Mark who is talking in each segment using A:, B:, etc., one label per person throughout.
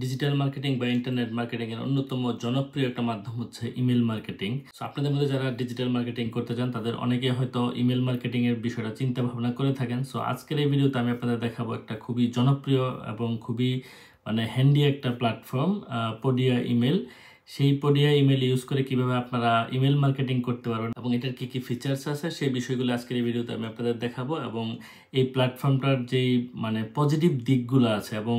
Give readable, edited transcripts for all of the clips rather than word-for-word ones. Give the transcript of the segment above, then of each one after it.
A: Digital marketing বা internet marketing এর অন্যতম জনপ্রিয় একটা মাধ্যম হচ্ছে ইমেল মার্কেটিং। সো আপনাদের মধ্যে যারা ডিজিটাল মার্কেটিং করতে চান তাদের অনেকে হয়তো ইমেল মার্কেটিং এর বিষয়টা চিন্তা ভাবনা করে থাকেন। সো আজকের এই ভিডিওতে আমি আপনাদের দেখাবো একটা খুবই জনপ্রিয় এবং খুবই হ্যান্ডি একটা প্ল্যাটফর্ম, পোডিয়া ইমেল। সেই পোডিয়া ইমেল ইউজ করে কিভাবে আপনারা ইমেল মার্কেটিং করতে পারবেন এবং এটার কি কি ফিচার্স আছে সেই বিষয়গুলো আজকের এই ভিডিওতে আমি আপনাদের দেখাবো। এবং এই প্ল্যাটফর্মটার যেই পজিটিভ দিকগুলো আছে এবং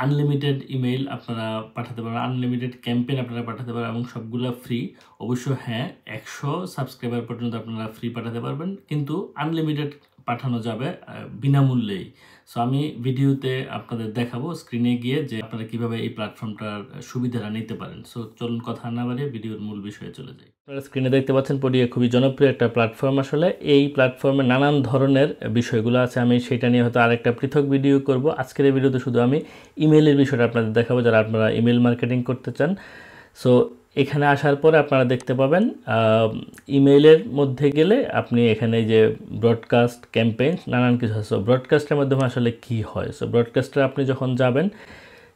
A: আনলিমিটেড ইমেইল আপনারা পাঠাতে পারেন, আনলিমিটেড ক্যাম্পেইন আপনারা পাঠাতে পারেন এবং সবগুলো ফ্রি। অবশ্য হ্যাঁ, 100 সাবস্ক্রাইবার পর্যন্ত আপনারা ফ্রি পাঠাতে পারবেন, কিন্তু আনলিমিটেড পাঠানো যাবে বিনামূল্যেই। সো আমি ভিডিওতে আপনাদের দেখাবো স্ক্রিনে গিয়ে যে আপনারা কিভাবে এই প্ল্যাটফর্মটার সুবিধাটা নিতে পারেন। সো চলুন কথা না বাড়িয়ে ভিডিওর মূল বিষয়ে চলে যাই। আপনারা স্ক্রিনে দেখতে পাচ্ছেন পোডিয়া খুবই জনপ্রিয় একটা প্ল্যাটফর্ম। আসলে এই প্ল্যাটফর্মে নানান ধরনের বিষয়গুলো আছে, আমি সেটা নিয়ে হয়তো আরেকটা পৃথক ভিডিও করব। আজকের এই ভিডিওতে শুধু আমি ইমেইলের বিষয়টা আপনাদের দেখাবো যারা আপনারা ইমেল মার্কেটিং করতে চান। সো এখানে আসার পরে আপনারা দেখতে পাবেন ইমেইলের মধ্যে গেলে আপনি এখানে যে ব্রডকাস্ট ক্যাম্পেইন নানান কিছু আছে। ব্রডকাস্টের মাধ্যমে আসলে কি হয়, সো ব্রডকাস্টে আপনি যখন যাবেন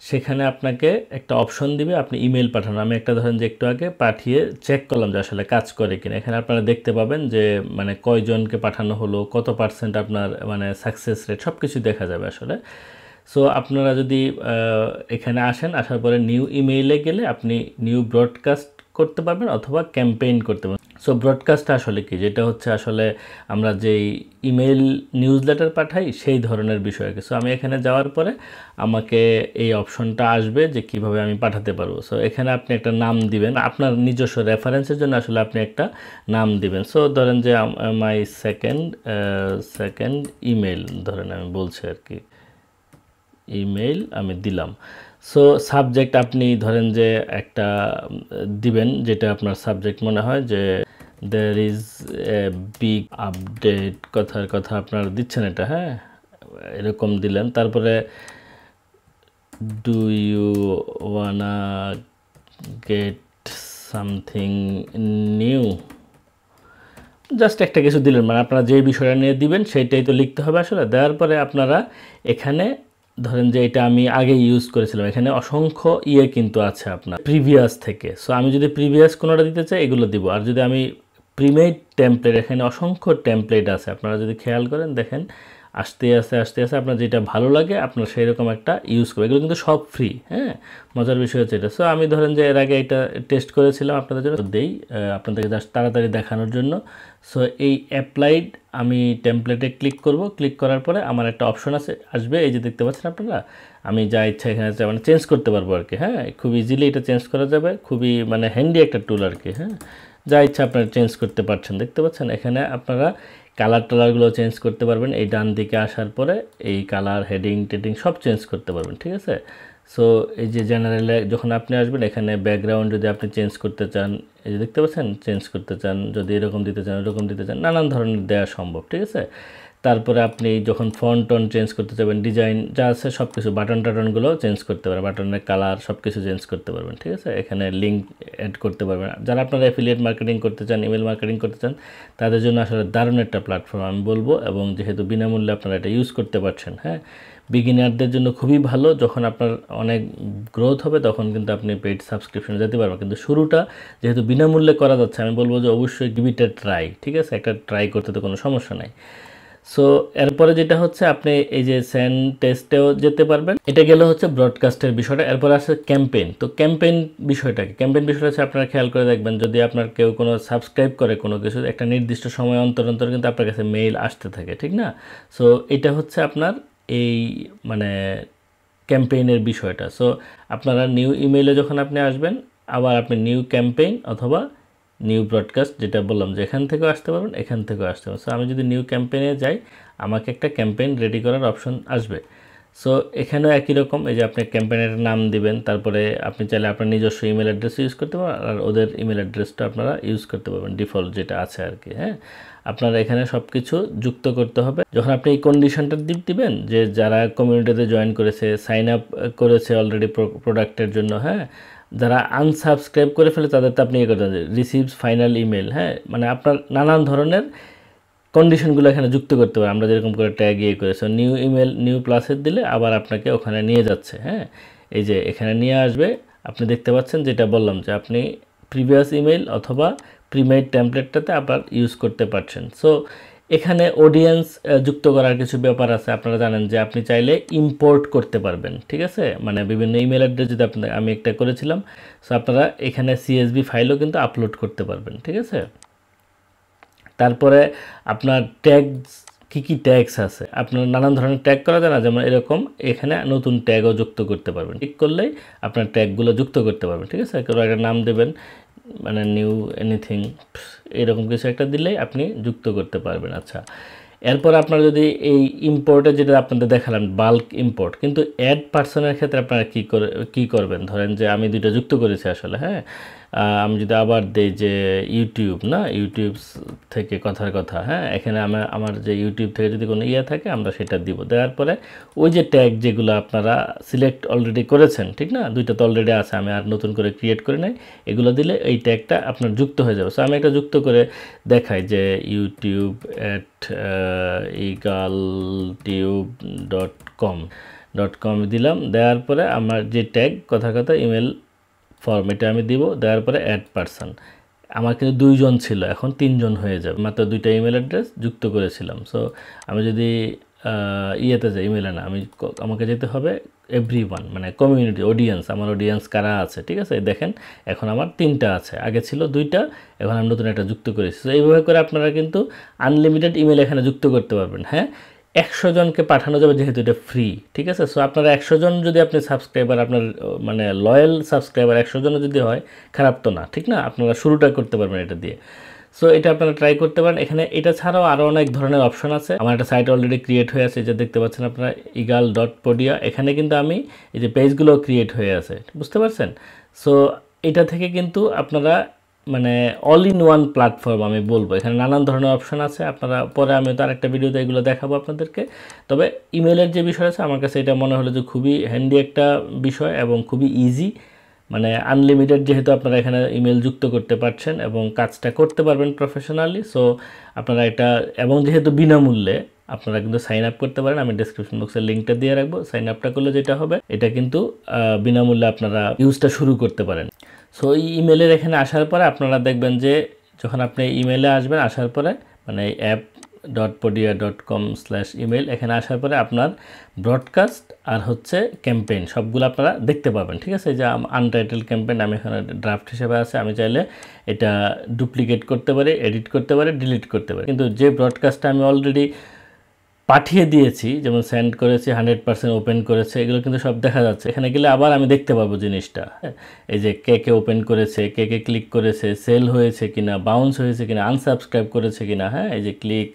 A: সেখানে আপনাকে একটা অপশন দিবে আপনি ইমেল পাঠানো। আমি একটা ধরেন যে একটু আগে পাঠিয়ে চেক করলাম যে আসলে কাজ করে কিনা। এখানে আপনারা দেখতে পাবেন যে কয়জনকে পাঠানো হলো, কত পার্সেন্ট আপনার সাকসেস রেট সব কিছু দেখা যাবে আসলে। সো আপনারা যদি এখানে আসেন, আসার পরে নিউ ইমেইলে গেলে আপনি নিউ ব্রডকাস্ট করতে পারবেন অথবা ক্যাম্পেইন করতে পারবেন। সো ব্রডকাস্ট আসলে কি, যেটা হচ্ছে আসলে আমরা যেই ইমেইল নিউজ লেটার পাঠাই সেই ধরনের বিষয়। সো আমি এখানে যাওয়ার পরে আমাকে এই অপশনটা আসবে যে কিভাবে আমি পাঠাতে পারবো। সো এখানে আপনি একটা নাম দিবেন, আপনার নিজস্ব রেফারেন্সের জন্য আসলে আপনি একটা নাম দিবেন। সো ধরেন যে মাই সেকেন্ড ইমেইল ধরেন আমি বলছি আর কি, ইমেইল আমি দিলাম। সো সাবজেক্ট আপনি ধরেন যে একটা দিবেন যেটা আপনার সাবজেক্ট মনে হয়, যে there is a big update, কথার কথা আপনারা দিচ্ছেন এটা, হ্যাঁ এরকম দিলেন। তারপরে do you wanna get something new, just একটা কিছু দিলেন, আপনারা যে বিষয়টা নিয়ে দিবেন সেইটাই তো লিখতে হবে আসলে। দেওয়ার পরে আপনারা এখানে ধরেন যে এটা আমি আগে ইউজ করেছিলাম, এখানে অসংখ্য কিন্তু আছে আপনার প্রিভিয়াস থেকে। সো আমি যদি প্রিভিয়াস কোনোটা দিতে চাই এগুলো দিব, আর যদি আমি প্রিমেড টেমপ্লেট, এখানে অসংখ্য টেমপ্লেট আছে, আপনারা যদি খেয়াল করেন দেখেন আস্তে আস্তে আপনার যেটা ভালো লাগে আপনার সেই রকম একটা ইউজ করবে। এগুলো কিন্তু সব ফ্রি, হ্যাঁ মজার বিষয় হচ্ছে এটা। সো আমি ধরেন যে এর আগে এটা টেস্ট করেছিলাম আপনাদের জন্য দেই, আপনাদেরকে জাস্ট তাড়াতাড়ি দেখানোর জন্য। সো এই অ্যাপ্লাইড আমি টেমপ্লেটে ক্লিক করব, ক্লিক করার পরে আমার একটা অপশন আসবে, এই যে দেখতে পাচ্ছেন আপনারা, আমি যা ইচ্ছা এখানে চেঞ্জ করতে পারবো আর কি। হ্যাঁ খুব ইজিলি এটা চেঞ্জ করা যাবে, খুবই হ্যান্ডি একটা টুল আর কি। হ্যাঁ যা ইচ্ছা আপনারা চেঞ্জ করতে পারছেন, দেখতে পাচ্ছেন এখানে আপনারা কালার টালারগুলো চেঞ্জ করতে পারবেন। এই ডান দিকে আসার পরে এই কালার হেডিং টেডিং সব চেঞ্জ করতে পারবেন, ঠিক আছে। সো এই যে জেনারেলে যখন আপনি আসবেন এখানে ব্যাকগ্রাউন্ড যদি আপনি চেঞ্জ করতে চান, এই যে দেখতে পাচ্ছেন চেঞ্জ করতে চান, যদি এরকম দিতে চান এরকম দিতে চান, নানান ধরনের দেওয়া সম্ভব, ঠিক আছে। তারপরে আপনি যখন ফন্ট টোন চেঞ্জ করতে চাবেন, ডিজাইন যা আছে সব কিছু, বাটন টাটনগুলো চেঞ্জ করতে পারবেন, বাটনের কালার সব কিছু চেঞ্জ করতে পারবেন, ঠিক আছে। এখানে লিঙ্ক অ্যাড করতে পারবেন। যারা আপনারা অ্যাফিলিয়েট মার্কেটিং করতে চান, ইমেল মার্কেটিং করতে চান, তাদের জন্য আসলে দারুণ একটা প্ল্যাটফর্ম আমি বলবো। এবং যেহেতু বিনামূল্যে আপনারা এটা ইউজ করতে পারছেন, হ্যাঁ বিগিনারদের জন্য খুবই ভালো। যখন আপনার অনেক গ্রোথ হবে তখন কিন্তু আপনি পেইড সাবস্ক্রিপশনে যেতে পারবেন, কিন্তু শুরুটা যেহেতু বিনামূল্যে করা যাচ্ছে আমি বলবো যে অবশ্যই গিভ ইট এ ট্রাই, ঠিক আছে। একটা ট্রাই করতে তো কোনো সমস্যা নাই। সো এরপরে যেটা হচ্ছে আপনি এই যে সেন্ড টেস্টেও যেতে পারবেন, এটা গেলে হচ্ছে ব্রডকাস্টের বিষয়টা। এরপর আছে ক্যাম্পেইন। তো ক্যাম্পেইন বিষয়টা কি, ক্যাম্পেইন বিষয়টা হচ্ছে আপনারা খেয়াল করে দেখবেন, যদি আপনার কেউ কোনো সাবস্ক্রাইব করে কোনো কিছু, একটা নির্দিষ্ট সময় অন্তর অন্তর কিন্তু আপনার কাছে মেইল আসতে থাকে, ঠিক না। সো এটা হচ্ছে আপনার এই ক্যাম্পেইনের বিষয়টা। সো আপনারা নিউ ইমেইলে যখন আপনি আসবেন, আবার আপনি নিউ ক্যাম্পেইন অথবা নিউ ব্রডকাস্ট যেটা বললাম যে এখান থেকেও আসতে পারবেন, এখান থেকেও আসতে পারবেন। সো আমি যদি নিউ ক্যাম্পেইনে যাই আমাকে একটা ক্যাম্পেইন রেডি করার অপশন আসবে। সো এখানেও একই রকম, এই যে আপনি ক্যাম্পেইনের নাম দিবেন, তারপরে আপনি চাইলে আপনার নিজস্ব ইমেল অ্যাড্রেস ইউজ করতে পারবেন, আর ওদের ইমেল অ্যাড্রেসটা আপনারা ইউজ করতে পারবেন, ডিফল্ট যেটা আছে আর কি। হ্যাঁ আপনারা এখানে সব কিছু যুক্ত করতে হবে। যখন আপনি এই কন্ডিশনটা দিবেন যে যারা কমিউনিটিতে জয়েন করেছে, সাইন আপ করেছে অলরেডি প্রোডাক্টের জন্য, হ্যাঁ যারা আনসাবস্ক্রাইব করে ফেলে তাদের তো আপনি করতে রিসিভস ফাইনাল ইমেল, হ্যাঁ আপনার নানান ধরনের কন্ডিশনগুলো এখানে যুক্ত করতে পারে। আমরা যেরকম করে ট্যাগ করেছি নিউ ইমেল নিউ প্লাসের দিলে আবার আপনাকে ওখানে নিয়ে যাচ্ছে, হ্যাঁ এই যে এখানে নিয়ে আসবে। আপনি দেখতে পাচ্ছেন যেটা বললাম যে আপনি প্রিভিয়াস ইমেল অথবা প্রিমেড টেমপ্লেটটাতে আবার ইউজ করতে পারছেন। সো এখানে অডিয়েন্স যুক্ত করার কিছু ব্যাপার আছে। আপনারা জানেন যে আপনি চাইলে ইম্পোর্ট করতে পারবেন, ঠিক আছে, মানে বিভিন্ন ইমেল অ্যাড্রেস যদি আমি একটা করেছিলাম, সো আপনারা এখানে সিএসভি ফাইলও কিন্তু আপলোড করতে পারবেন, ঠিক আছে। তারপরে আপনার ট্যাগস কী ট্যাগস আছে, আপনার নানান ধরনের ট্যাগ করা যায় না, যেমন এরকম এখানে নতুন ট্যাগও যুক্ত করতে পারবেন। ঠিক করলেই আপনার ট্যাগগুলো যুক্ত করতে পারবেন, ঠিক আছে। কেউ একটা নাম দেবেন, মানে নিউ এনিথিং এরকম কিছু একটা দিলেই আপনি যুক্ত করতে পারবেন। আচ্ছা, এরপর আপনার যদি এই ইম্পোর্টে যেটা আপনাদের দেখালাম বাল্ক ইম্পোর্ট, কিন্তু অ্যাড পার্সনের ক্ষেত্রে আপনারা কী করবেন, ধরেন যে আমি দুটো যুক্ত করেছি আসলে, হ্যাঁ, আমি যদি আবার দেই যে ইউটিউব থেকে কথার কথা, হ্যাঁ, এখানে আমার যে ইউটিউব থেকে যদি কোনো থাকে আমরা সেটা দিব। দেওয়ার পরে ওই যে ট্যাগ যেগুলো আপনারা সিলেক্ট অলরেডি করেছেন, ঠিক না, দুইটা তো অলরেডি আছে, আমি আর নতুন করে ক্রিয়েট করে নাই, এগুলো দিলে এই ট্যাগটা আপনার যুক্ত হয়ে যাবে। সো আমি একটা যুক্ত করে দেখাই যে ইউটিউব egaltube.com দিলাম। দেওয়ার পরে আমার যে ট্যাগ কথার কথা ইমেল ফর্ম, এটা আমি দিব। দেওয়ার পরে অ্যাড পারসন, আমার কিন্তু 2 জন ছিল, এখন 3 জন হয়ে যাবে, মাত্র 2টা ইমেল অ্যাড্রেস যুক্ত করেছিলাম। সো আমি যদি ইয়েতে যাই, ইমেলে না, আমাকে যেতে হবে এভরিওয়ান, মানে কমিউনিটি অডিয়েন্স, আমার অডিয়েন্স কারা আছে, ঠিক আছে। দেখেন এখন আমার 3টা আছে, আগে ছিল 2টা, এখন আমি নতুন একটা যুক্ত করেছি। তো এইভাবে করে আপনারা কিন্তু আনলিমিটেড ইমেল এখানে যুক্ত করতে পারবেন। হ্যাঁ, 100 জনকে পাঠানো যাবে, যেহেতু এটা ফ্রি, ঠিক আছে। সো আপনারা 100 জন যদি আপনি সাবস্ক্রাইবার, আপনার মানে লয়াল সাবস্ক্রাইবার 100 জনও যদি হয়, খারাপ তো না, ঠিক না, আপনারা শুরুটা করতে পারবেন এটা দিয়ে। সো এটা আপনারা ট্রাই করতে পারেন। এখানে এটা ছাড়াও আরও অনেক ধরনের অপশন আছে। আমার একটা সাইট অলরেডি ক্রিয়েট হয়ে আছে, যে দেখতে পাচ্ছেন আপনারা egal.podia, এখানে কিন্তু আমি এই যে পেজগুলো ক্রিয়েট হয়ে আছে, বুঝতে পারছেন। সো এটা থেকে কিন্তু আপনারা মানে অল ইন ওয়ান প্ল্যাটফর্ম আমি বলবো, এখানে নানান ধরনের অপশন আছে। আপনারা পরে আমি তো আরেকটা ভিডিওতে এগুলো দেখাবো আপনাদেরকে। তবে ইমেলের যে বিষয় আছে, আমার কাছে এটা মনে হলো যে খুবই হ্যান্ডি একটা বিষয় এবং খুবই ইজি, মানে আনলিমিটেড, যেহেতু আপনারা এখানে ইমেল যুক্ত করতে পারছেন এবং কাজটা করতে পারবেন প্রফেশনালি। সো আপনারা এটা, এবং যেহেতু বিনামূল্যে, আপনারা কিন্তু সাইন আপ করতে পারেন। আমি ডেসক্রিপশন বক্সে লিঙ্কটা দিয়ে রাখবো। সাইন আপটা করলে যেটা হবে, এটা কিন্তু বিনামূল্যে আপনারা ইউজটা শুরু করতে পারেন। সো এই ইমেলের এখানে আসার পরে আপনারা দেখবেন যে যখন আপনি ইমেলে আসবেন, আসার পরে মানে app.podia.com/email এখানে আসার পরে আপনার ব্রডকাস্ট আর হচ্ছে ক্যাম্পেইন সবগুলো আপনারা দেখতে পাবেন, ঠিক আছে। যে আনটাইটেল ক্যাম্পেইন আমি এখানে ড্রাফট হিসেবে আছে, আমি চাইলে এটা ডুপ্লিকেট করতে পারি, এডিট করতে পারি, ডিলিট করতে পারি। কিন্তু যে ব্রডকাস্টটা আমি অলরেডি পাঠিয়ে দিয়েছি, যেমন সেন্ড করেছি, 100% ওপেন করেছে, এগুলো কিন্তু সব দেখা যাচ্ছে। এখানে গেলে আবার আমি দেখতে পাবো জিনিসটা, এই যে কে ওপেন করেছে, কে ক্লিক করেছে, সেল হয়েছে কিনা, বাউন্স হয়েছে কিনা, আনসাবস্ক্রাইব করেছে কিনা, হ্যাঁ, এই যে ক্লিক,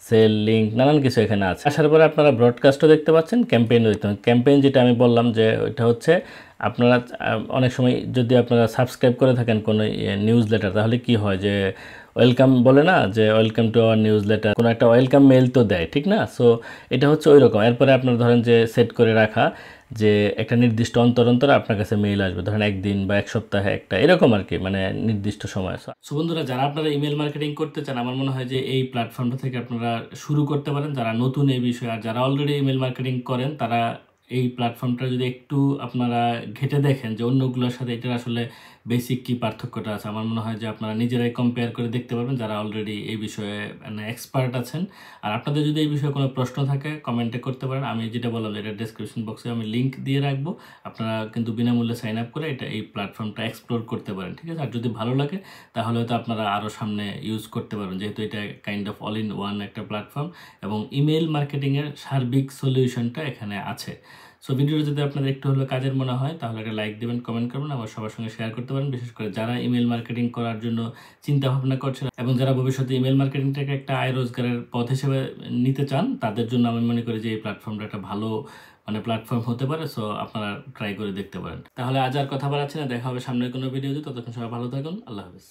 A: সেল, লিঙ্ক, নানান কিছু এখানে আছে। আসার পরে আপনারা ব্রডকাস্টও দেখতে পাচ্ছেন, ক্যাম্পেইনও দেখতে পাচ্ছেন। ক্যাম্পেইন যেটা আমি বললাম যে ওইটা হচ্ছে আপনারা অনেক সময় যদি আপনারা সাবস্ক্রাইব করে থাকেন কোনো নিউজ লেটার, তাহলে কি হয় যে ওয়েলকাম বলে না, যে welcome to our news letter, কোনো একটা ওয়েলকাম মেল তো দেয়, ঠিক না। সো এটা হচ্ছে ওই রকম। এরপরে আপনারা ধরেন যে সেট করে রাখা যে একটা নির্দিষ্ট অন্তর আপনার কাছে মেইল আসবে, ধরেন একদিন বা এক সপ্তাহে একটা, এরকম আর কি, মানে নির্দিষ্ট সময়। সো বন্ধুরা, যারা আপনারা ইমেল মার্কেটিং করতে চান, আমার মনে হয় যে এই প্ল্যাটফর্মটা থেকে আপনারা শুরু করতে পারেন, যারা নতুন এই বিষয়ে। আর যারা অলরেডি ইমেল মার্কেটিং করেন, তারা এই প্ল্যাটফর্মটা যদি একটু আপনারা ঘেটে দেখেন যে অন্যগুলোর সাথে এটার আসলে বেসিক কী পার্থক্যটা আছে, আমার মনে হয় যে আপনারা নিজেরাই কম্পেয়ার করে দেখতে পারবেন, যারা অলরেডি এই বিষয়ে মানে এক্সপার্ট আছেন। আর আপনাদের যদি এই বিষয়ে কোনো প্রশ্ন থাকে, কমেন্টে করতে পারেন। আমি যেটা বললাম, এটা ডেসক্রিপশন বক্সে আমি লিঙ্ক দিয়ে রাখবো। আপনারা কিন্তু বিনামূল্যে সাইন আপ করে এই প্ল্যাটফর্মটা এক্সপ্লোর করতে পারেন, ঠিক আছে। আর যদি ভালো লাগে, তাহলে হয়তো আপনারা আরও সামনে ইউজ করতে পারবেন, যেহেতু এটা kind of all in one একটা প্ল্যাটফর্ম এবং ইমেল মার্কেটিংয়ের সার্বিক সলিউশনটা এখানে আছে। সো ভিডিওটা যদি আপনাদের একটু হলেও কাজের মনে হয়, তাহলে একটা লাইক দেবেন, কমেন্ট করবেন, আবার সবার সঙ্গে শেয়ার করতে পারেন। বিশেষ করে যারা ইমেল মার্কেটিং করার জন্য চিন্তা ভাবনা করছেন এবং যারা ভবিষ্যতে ইমেল মার্কেটিংটাকে একটা আয় রোজগারের পথ হিসেবে নিতে চান, তাদের জন্য আমি মনে করি যে এই প্ল্যাটফর্মটা একটা ভালো মানে প্ল্যাটফর্ম হতে পারে। সো আপনারা ট্রাই করে দেখতে পারেন। তাহলে আজ আর কথা বাড়াচ্ছি না, দেখা হবে সামনের কোনো ভিডিওতে। ততক্ষণ সবাই ভালো থাকুন, আল্লাহ হাফেজ।